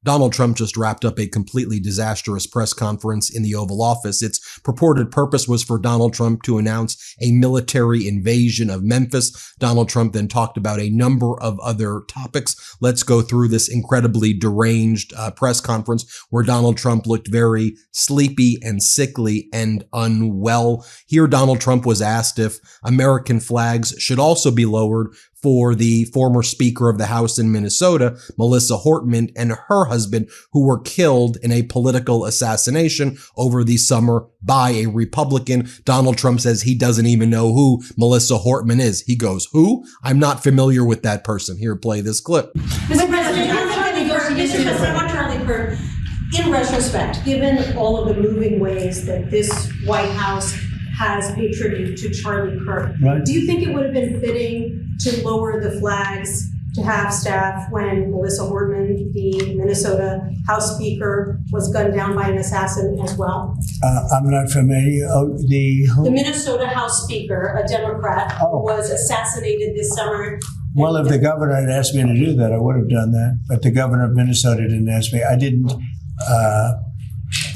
Donald Trump just wrapped up a completely disastrous press conference in the Oval Office. Its purported purpose was for Donald Trump to announce a military invasion of Memphis. Donald Trump then talked about a number of other topics. Let's go through this incredibly deranged press conference where Donald Trump looked very sleepy and sickly and unwell. Here, Donald Trump was asked if American flags should also be lowered for the former Speaker of the House in Minnesota, Melissa Hortman, and her husband, who were killed in a political assassination over the summer by a Republican. Donald Trump says he doesn't even know who Melissa Hortman is. He goes, "Who? I'm not familiar with that person." Here, play this clip. Mr. President, I want Charlie Kirk, in retrospect, given all of the moving ways that this White House has paid tribute to Charlie Kirk, right, do you think it would have been fitting to lower the flags to have staff when Melissa Hortman, the Minnesota House Speaker, was gunned down by an assassin as well? I'm not familiar. The Minnesota House Speaker, a Democrat, was assassinated this summer. Well, if the governor had asked me to do that, I would have done that. But the governor of Minnesota didn't ask me.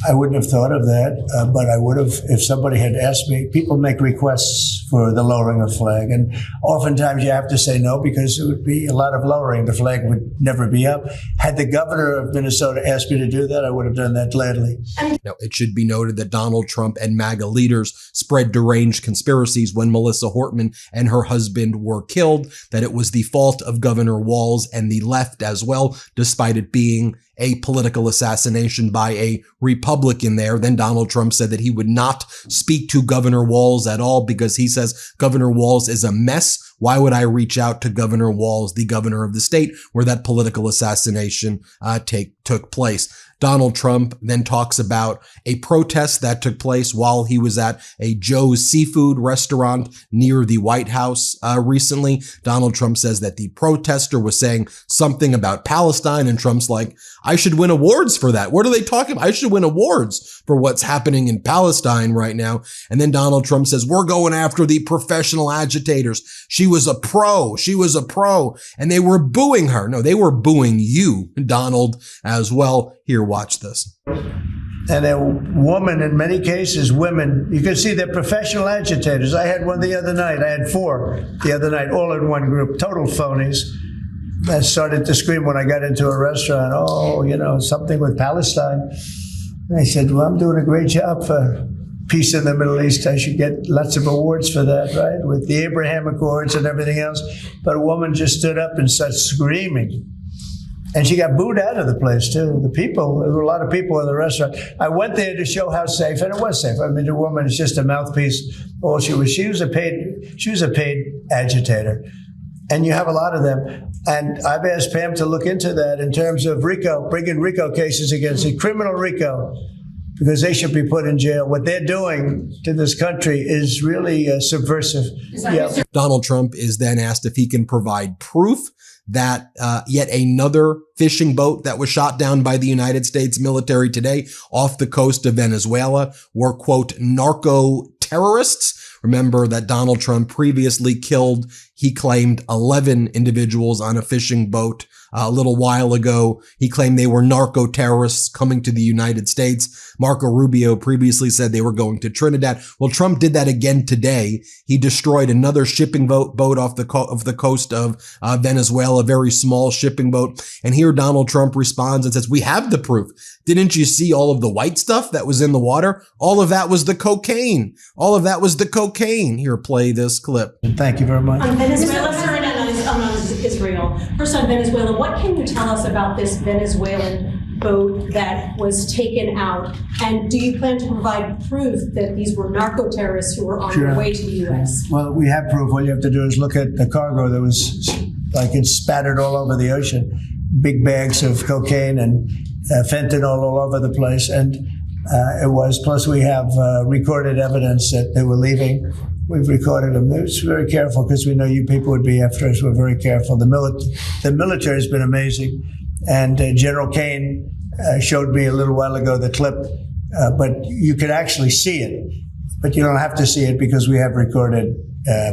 I wouldn't have thought of that, but I would have if somebody had asked me. People make requests for the lowering of flag, and oftentimes you have to say no because it would be a lot of lowering. The flag would never be up. Had the governor of Minnesota asked me to do that, I would have done that gladly. Now, it should be noted that Donald Trump and MAGA leaders spread deranged conspiracies when Melissa Hortman and her husband were killed, that it was the fault of Governor Walz and the left as well, despite it being a political assassination by a Republican there. Then Donald Trump said that he would not speak to Governor Walz at all because he says Governor Walz is a mess. Why would I reach out to Governor Walz, the governor of the state where that political assassination took place? Donald Trump then talks about a protest that took place while he was at a Joe's Seafood restaurant near the White House recently. Donald Trump says that the protester was saying something about Palestine, and Trump's like, I should win awards for that. What are they talking about? I should win awards for what's happening in Palestine right now. And then Donald Trump says, we're going after the professional agitators. She was a pro. She was a pro. And they were booing her. No, they were booing you, Donald, as well. Here, watch this. And a woman, in many cases, women, you can see they're professional agitators. I had one the other night. I had 4 the other night, all in one group, total phonies. I started to scream when I got into a restaurant, oh, you know, something with Palestine. And I said, well, I'm doing a great job for peace in the Middle East. I should get lots of awards for that, right? With the Abraham Accords and everything else. But a woman just stood up and started screaming. And she got booed out of the place, too. There were a lot of people in the restaurant. I went there to show how safe, and it was safe. I mean, the woman is just a mouthpiece. All she was a paid agitator. And you have a lot of them. And I've asked Pam to look into that in terms of RICO, bringing RICO cases against the criminal RICO, because they should be put in jail. What they're doing to this country is really subversive. Yeah. Donald Trump is then asked if he can provide proof that yet another fishing boat that was shot down by the United States military today off the coast of Venezuela were, quote, narco terrorists. Remember that Donald Trump previously killed, he claimed, 11 individuals on a fishing boat a little while ago. He claimed they were narco terrorists coming to the United States. Marco Rubio previously said they were going to Trinidad. Well, Trump did that again today. He destroyed another shipping boat off the coast of Venezuela, a very small shipping boat. And here Donald Trump responds and says, we have the proof. Didn't you see all of the white stuff that was in the water? All of that was the cocaine. All of that was the cocaine. Here, play this clip. Thank you very much. On Venezuela, Israel. First on Venezuela, what can you tell us about this Venezuelan boat that was taken out? And do you plan to provide proof that these were narco terrorists who were on their way to the U.S.? Well, we have proof. All you have to do is look at the cargo that was like it's spattered all over the ocean. Big bags of cocaine and fentanyl all over the place. And it was, plus we have recorded evidence that they were leaving. We've recorded them. It's very careful because we know you people would be after us. We're very careful. The military has been amazing. And General Kane showed me a little while ago the clip, but you could actually see it. But you don't have to see it because we have recorded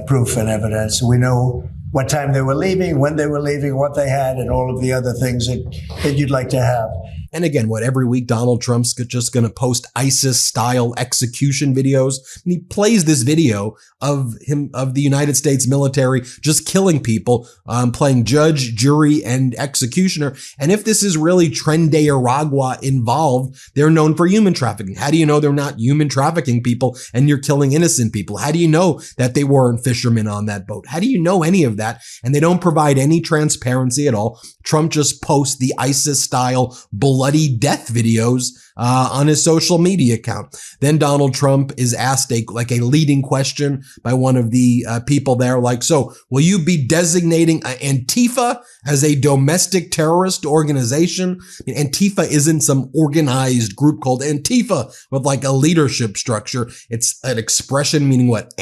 proof and evidence. We know what time they were leaving, when they were leaving, what they had, and all of the other things that you'd like to have. And again, every week Donald Trump's just going to post ISIS-style execution videos. And he plays this video of the United States military just killing people, playing judge, jury, and executioner. And if this is really Tren de Aragua involved, they're known for human trafficking. How do you know they're not human trafficking people and you're killing innocent people? How do you know that they weren't fishermen on that boat? How do you know any of that? And they don't provide any transparency at all. Trump just posts the ISIS-style bloody death videos on his social media account. Then Donald Trump is asked a leading question by one of the people there, like, so will you be designating Antifa as a domestic terrorist organization? I mean, Antifa isn't some organized group called Antifa with like a leadership structure. It's an expression meaning what?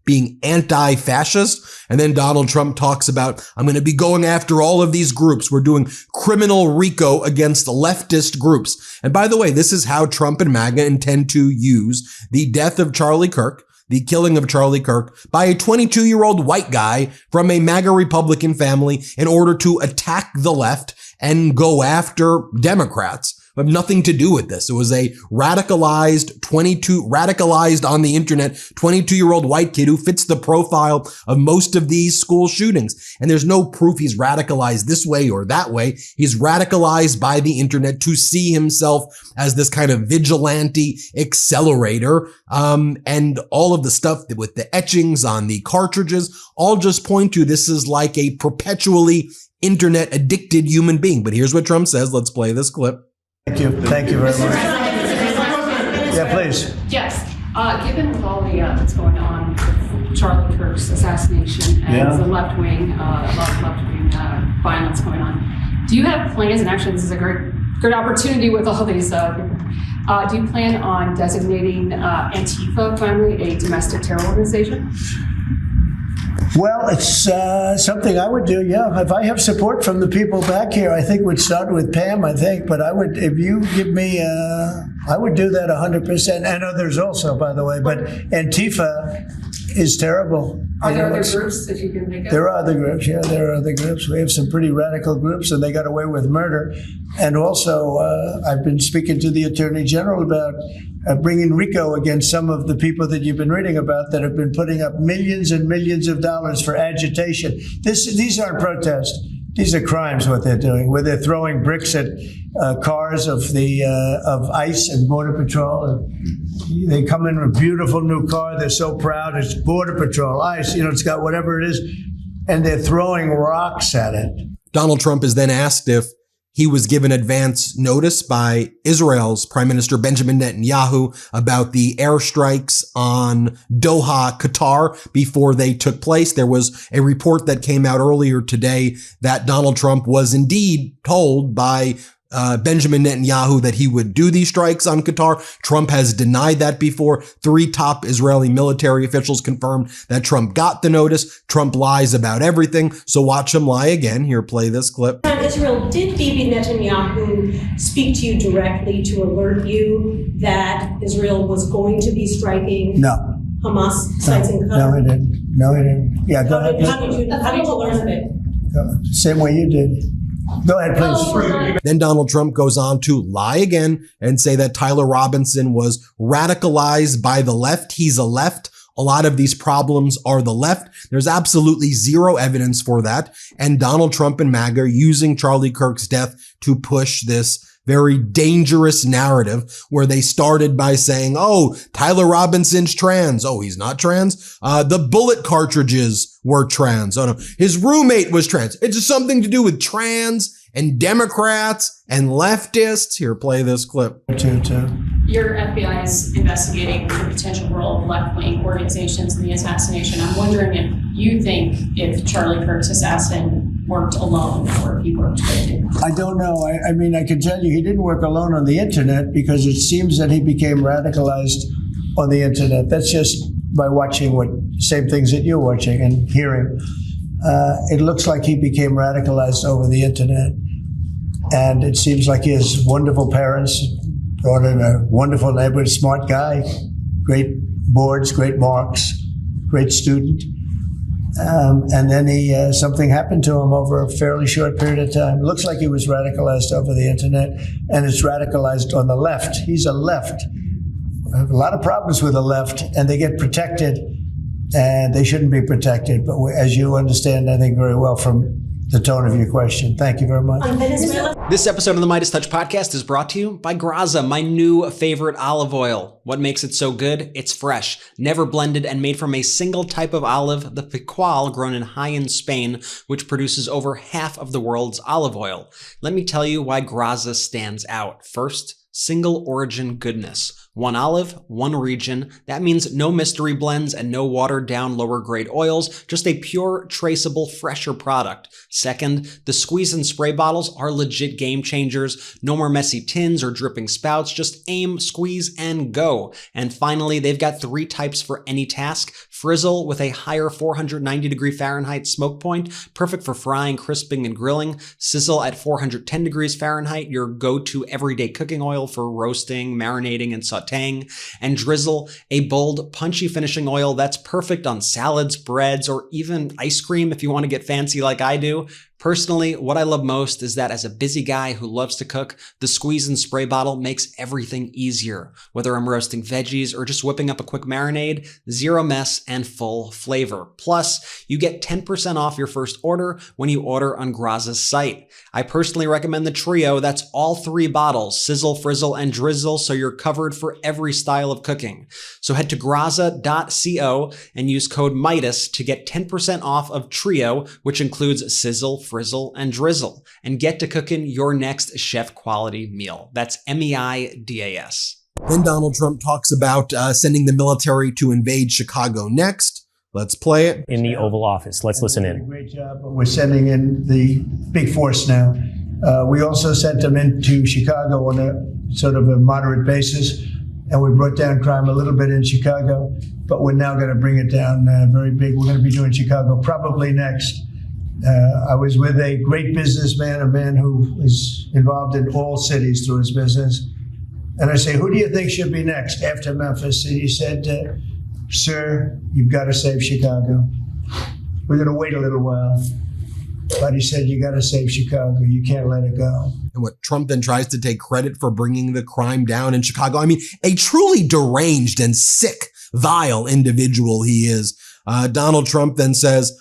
Being anti-fascist. And then Donald Trump talks about, I'm going to be going after all of these groups. We're doing criminal RICO against leftist groups. And by the way, this is how Trump and MAGA intend to use the death of Charlie Kirk, the killing of Charlie Kirk by a 22-year-old white guy from a MAGA Republican family in order to attack the left and go after Democrats. Have nothing to do with this. It was a radicalized on the internet 22-year-old white kid who fits the profile of most of these school shootings. And there's no proof he's radicalized this way or that way. He's radicalized by the internet to see himself as this kind of vigilante accelerator. And all of the stuff with the etchings on the cartridges all just point to this is like a perpetually internet addicted human being. But here's what Trump says. Let's play this clip. Thank you. Thank you very much. Yeah, please. Yes. Given with all the that's going on with Charlie Kirk's assassination and the left-wing, left-wing violence going on, do you have plans, and actually this is a great opportunity with all these do you plan on designating Antifa finally a domestic terror organization? Well, it's something I would do, yeah. If I have support from the people back here, I think we'd start with Pam, I think. But I would, if you give me, I would do that 100%. And others also, by the way. But Antifa is terrible. Are there other groups that you can think of? There are other groups, yeah. There are other groups. We have some pretty radical groups, and they got away with murder. And also, I've been speaking to the Attorney General about bringing RICO against some of the people that you've been reading about that have been putting up millions and millions of dollars for agitation. These aren't protests. These are crimes, what they're doing, where they're throwing bricks at cars of ICE and Border Patrol. And they come in with a beautiful new car. They're so proud. It's Border Patrol, ICE, it's got whatever it is. And they're throwing rocks at it. Donald Trump is then asked if he was given advance notice by Israel's Prime Minister Benjamin Netanyahu about the airstrikes on Doha, Qatar, before they took place. There was a report that came out earlier today that Donald Trump was indeed told by Benjamin Netanyahu that he would do these strikes on Qatar. Trump has denied that before. 3 top Israeli military officials confirmed that Trump got the notice. Trump lies about everything. So watch him lie again. Here, play this clip. Israel, did Bibi Netanyahu speak to you directly to alert you that Israel was going to be striking Hamas sites in Qatar? No, he didn't. No, he didn't. Yeah, go ahead. How did you learn of it? Same way you did. Go ahead, please. Then Donald Trump goes on to lie again and say that Tyler Robinson was radicalized by the left. He's a left. A lot of these problems are the left. There's absolutely zero evidence for that. And Donald Trump and MAGA are using Charlie Kirk's death to push this very dangerous narrative where they started by saying, oh, Tyler Robinson's trans. Oh, he's not trans. The bullet cartridges were trans. Oh, no, his roommate was trans. It's just something to do with trans and Democrats and leftists. Here, play this clip. Your FBI is investigating the potential role of left-wing organizations in the assassination. I'm wondering if you think if Charlie Kirk's assassin worked alone or if he worked with you. I don't know. I mean, I can tell you he didn't work alone on the internet because it seems that he became radicalized on the internet. That's just by watching same things that you're watching and hearing. It looks like he became radicalized over the internet. And it seems like he has wonderful parents, brought in a wonderful neighborhood, smart guy, great boards, great marks, great student. And then something happened to him over a fairly short period of time. It looks like he was radicalized over the internet, and it's radicalized on the left. He's a left. I have a lot of problems with the left, and they get protected, and they shouldn't be protected. But as you understand, I think very well from the tone of your question. Thank you very much. This episode of the MeidasTouch podcast is brought to you by Graza, my new favorite olive oil. What makes it so good? It's fresh, never blended, and made from a single type of olive, the Picual, grown in Jaén, Spain, which produces over half of the world's olive oil. Let me tell you why Graza stands out. First, single origin goodness. One olive, one region. That means no mystery blends and no watered down lower grade oils, just a pure, traceable, fresher product. Second, the squeeze and spray bottles are legit game changers. No more messy tins or dripping spouts, just aim, squeeze, and go. And finally, they've got 3 types for any task. Frizzle with a higher 490 Fahrenheit smoke point, perfect for frying, crisping, and grilling. Sizzle at 410 degrees Fahrenheit, your go-to everyday cooking oil for roasting, marinating, and sautéing. And Drizzle, a bold, punchy finishing oil that's perfect on salads, breads, or even ice cream if you want to get fancy like I do. Personally, what I love most is that as a busy guy who loves to cook, the squeeze and spray bottle makes everything easier. Whether I'm roasting veggies or just whipping up a quick marinade, zero mess and full flavor. Plus, you get 10% off your first order when you order on Graza's site. I personally recommend the trio. That's all 3 bottles, Sizzle, Frizzle, and Drizzle, so you're covered for every style of cooking. So head to graza.co and use code Meidas to get 10% off of Trio, which includes Sizzle, Frizzle, and Drizzle, and get to cooking your next chef quality meal. That's MEIDAS. Then Donald Trump talks about sending the military to invade Chicago next. Let's play it. In the Oval Office. Let's listen in. Great job, but we're sending in the big force now. We also sent them into Chicago on a sort of a moderate basis, and we brought down crime a little bit in Chicago, but we're now going to bring it down very big. We're going to be doing Chicago probably next. I was with a great businessman, a man who is involved in all cities through his business. And I say, who do you think should be next after Memphis? And he said, sir, you've got to save Chicago. We're going to wait a little while. But he said, you got to save Chicago. You can't let it go. And what Trump then tries to take credit for bringing the crime down in Chicago. I mean, a truly deranged and sick, vile individual he is. Donald Trump then says,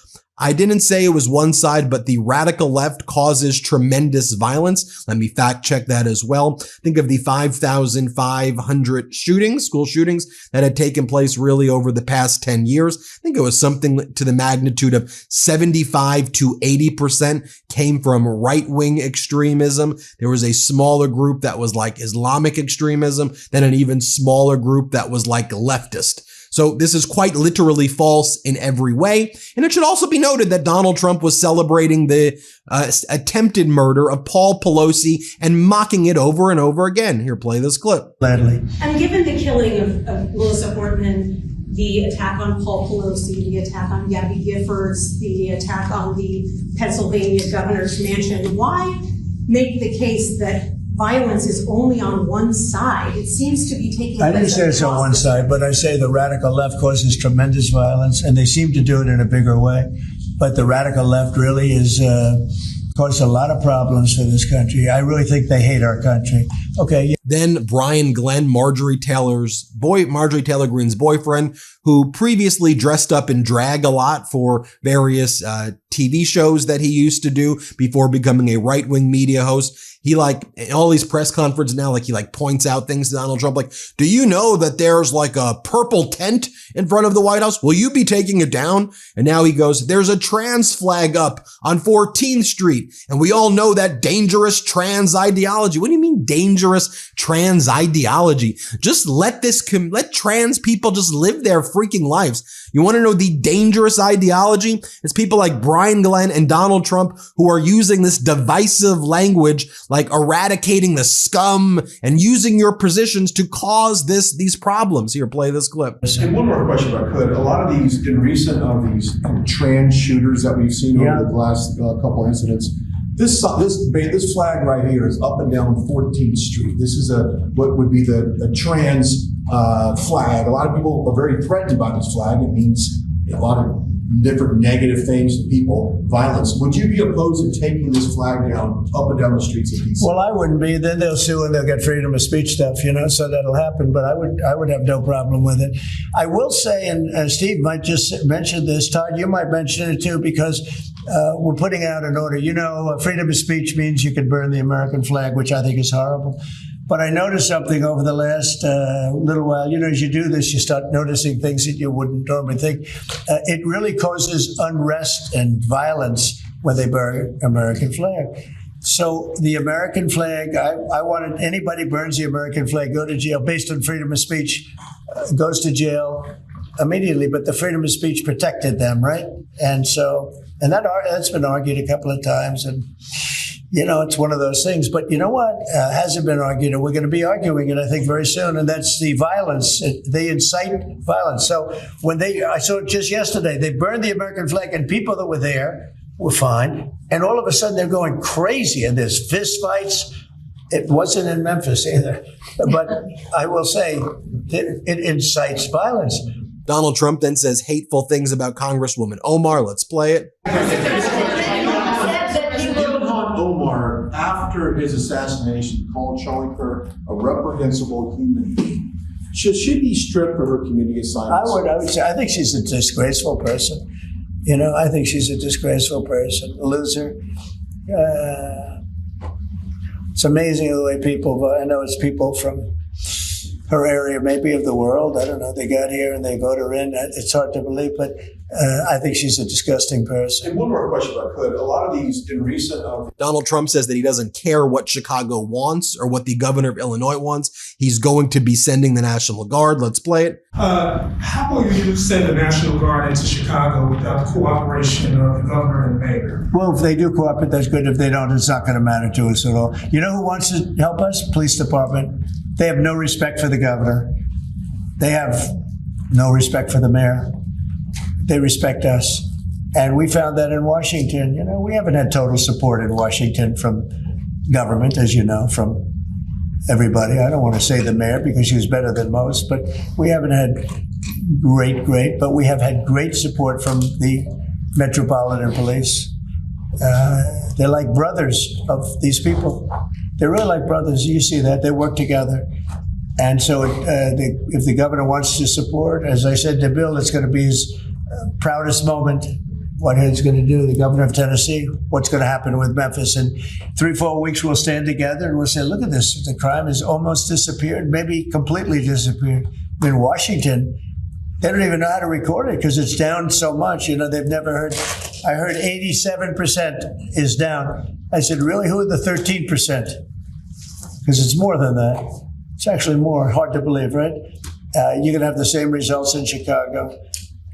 I didn't say it was one side, but the radical left causes tremendous violence. Let me fact check that as well. Think of the 5,500 shootings, school shootings that had taken place really over the past 10 years. I think it was something to the magnitude of 75 to 80% came from right-wing extremism. There was a smaller group that was like Islamic extremism, then an even smaller group that was like leftist. So this is quite literally false in every way. And it should also be noted that Donald Trump was celebrating the attempted murder of Paul Pelosi and mocking it over and over again. Here, play this clip. Gladly. And given the killing of Melissa Hortman, the attack on Paul Pelosi, the attack on Gabby Giffords, the attack on the Pennsylvania governor's mansion, why make the case that violence is only on one side? It seems to be taking place. I didn't say it's on one side, but I say the radical left causes tremendous violence, and they seem to do it in a bigger way. But the radical left really is caused a lot of problems for this country. I really think they hate our country. Okay. Yeah. Then Brian Glenn, Marjorie Taylor Greene's boyfriend, who previously dressed up in drag a lot for various TV shows that he used to do before becoming a right-wing media host. He in all these press conferences now, he points out things to Donald Trump, do you know that there's a purple tent in front of the White House? Will you be taking it down? And now he goes, there's a trans flag up on 14th Street. And we all know that dangerous trans ideology. What do you mean dangerous trans ideology? Just let trans people just live their freaking lives. You want to know the dangerous ideology? It's people like Brian Glenn and Donald Trump who are using this divisive language, eradicating the scum and using your positions to cause these problems. Here, play this clip. And one more question, if I could. A lot of these, in recent of these trans shooters that we've seen over the last couple incidents, this flag right here is up and down 14th Street. This is what would be the trans flag. A lot of people are very threatened by this flag. It means a lot of different negative things to people, violence. Would you be opposed to taking this flag down up and down the streets of DC? Well, I wouldn't be. Then they'll sue and they'll get freedom of speech stuff, so that'll happen. But I would have no problem with it. I will say, and Steve might just mention this, Todd, you might mention it too, because we're putting out an order. Freedom of speech means you can burn the American flag, which I think is horrible. But I noticed something over the last little while. As you do this, you start noticing things that you wouldn't normally think. It really causes unrest and violence when they burn American flag. So the American flag, I wanted anybody burns the American flag, go to jail based on freedom of speech, goes to jail immediately. But the freedom of speech protected them, right? And that's been argued a couple of times. And it's one of those things. But you know what? Hasn't been argued, and we're going to be arguing it, I think, very soon. And that's the violence. They incite violence. So I saw it just yesterday, they burned the American flag, and people that were there were fine. And all of a sudden, they're going crazy, and there's fist fights. It wasn't in Memphis either. But I will say, it incites violence. Donald Trump then says hateful things about Congresswoman Omar. Let's play it. Omar, after his assassination, called Charlie Kirk a reprehensible human being. Should she be stripped of her community assignments? I would say, I think she's a disgraceful person. I think she's a disgraceful person, a loser. It's amazing the way people vote. I know it's people from her area, maybe of the world. I don't know. They got here and they vote her in. It's hard to believe, but I think she's a disgusting person. And one more question, if I could. A lot of these in recent... Donald Trump says that he doesn't care what Chicago wants or what the governor of Illinois wants. He's going to be sending the National Guard. Let's play it. How will you send the National Guard into Chicago without cooperation of the governor and mayor? Well, if they do cooperate, that's good. If they don't, it's not going to matter to us at all. You know who wants to help us? Police department. They have no respect for the governor. They have no respect for the mayor. They respect us. And we found that in Washington. We haven't had total support in Washington from government, as you know, from everybody. I don't want to say the mayor because she was better than most, but we haven't had great, but we have had great support from the Metropolitan Police. They're like brothers of these people. They're really like brothers. You see that. They work together. And so if the governor wants to support, as I said to Bill, it's going to be his proudest moment, what he's going to do, the governor of Tennessee, what's going to happen with Memphis. In 3-4 weeks, we'll stand together and we'll say, look at this. The crime has almost disappeared, maybe completely disappeared. In Washington, they don't even know how to record it because it's down so much. They've never heard. I heard 87% is down. I said, really? Who are the 13%? Because it's more than that. It's actually more. Hard to believe, right? You're going to have the same results in Chicago.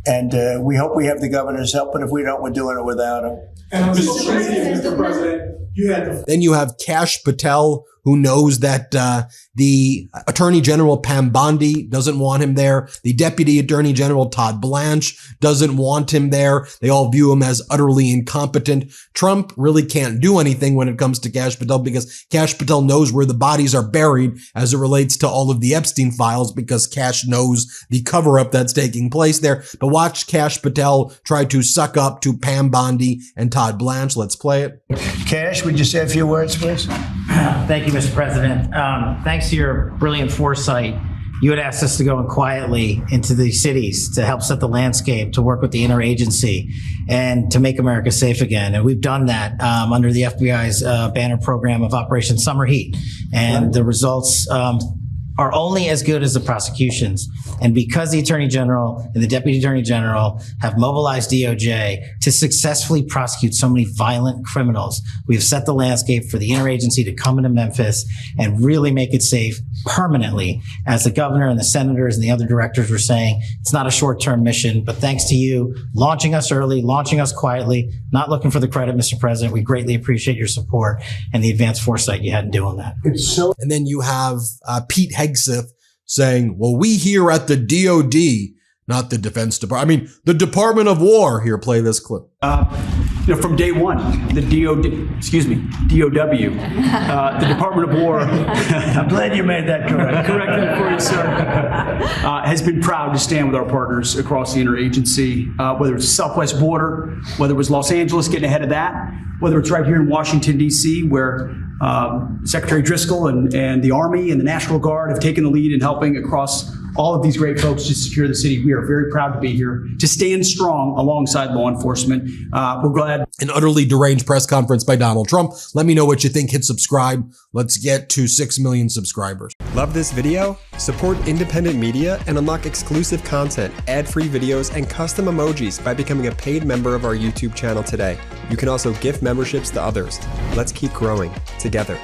And we hope we have the governor's help, but if we don't, we're doing it without him. And Mr. President, Then you have Kash Patel, who knows that the Attorney General Pam Bondi doesn't want him there. The Deputy Attorney General Todd Blanche doesn't want him there. They all view him as utterly incompetent. Trump really can't do anything when it comes to Kash Patel because Kash Patel knows where the bodies are buried as it relates to all of the Epstein files because Kash knows the cover-up that's taking place there. But watch Kash Patel try to suck up to Pam Bondi and Todd Blanche. Let's play it. Kash, would you say a few words, please? Thank you, Mr. President. Thanks to your brilliant foresight, you had asked us to go in quietly into these cities to help set the landscape, to work with the interagency, and to make America safe again. And we've done that under the FBI's banner program of Operation Summer Heat. And the results are only as good as the prosecutions. And because the Attorney General and the Deputy Attorney General have mobilized DOJ to successfully prosecute so many violent criminals, we have set the landscape for the interagency to come into Memphis and really make it safe permanently. As the governor and the senators and the other directors were saying, it's not a short-term mission, but thanks to you launching us early, launching us quietly, not looking for the credit, Mr. President. We greatly appreciate your support and the advanced foresight you had in doing that. And then you have Pete Hegseth saying, well, we here at the DOD, not the Defense Department, the Department of War. Here, play this clip. from day one, the DOW, the Department of War. I'm glad you made that correct. Correct that for you, sir. Has been proud to stand with our partners across the interagency, whether it's the Southwest border, whether it was Los Angeles getting ahead of that, whether it's right here in Washington, D.C., where Secretary Driscoll and the Army and the National Guard have taken the lead in helping across all of these great folks to secure the city. We are very proud to be here to stand strong alongside law enforcement. We're glad. An utterly deranged press conference by Donald Trump. Let me know what you think. Hit subscribe. Let's get to 6 million subscribers. Love this video? Support independent media and unlock exclusive content, ad-free videos, and custom emojis by becoming a paid member of our YouTube channel today. You can also gift memberships to others. Let's keep growing together.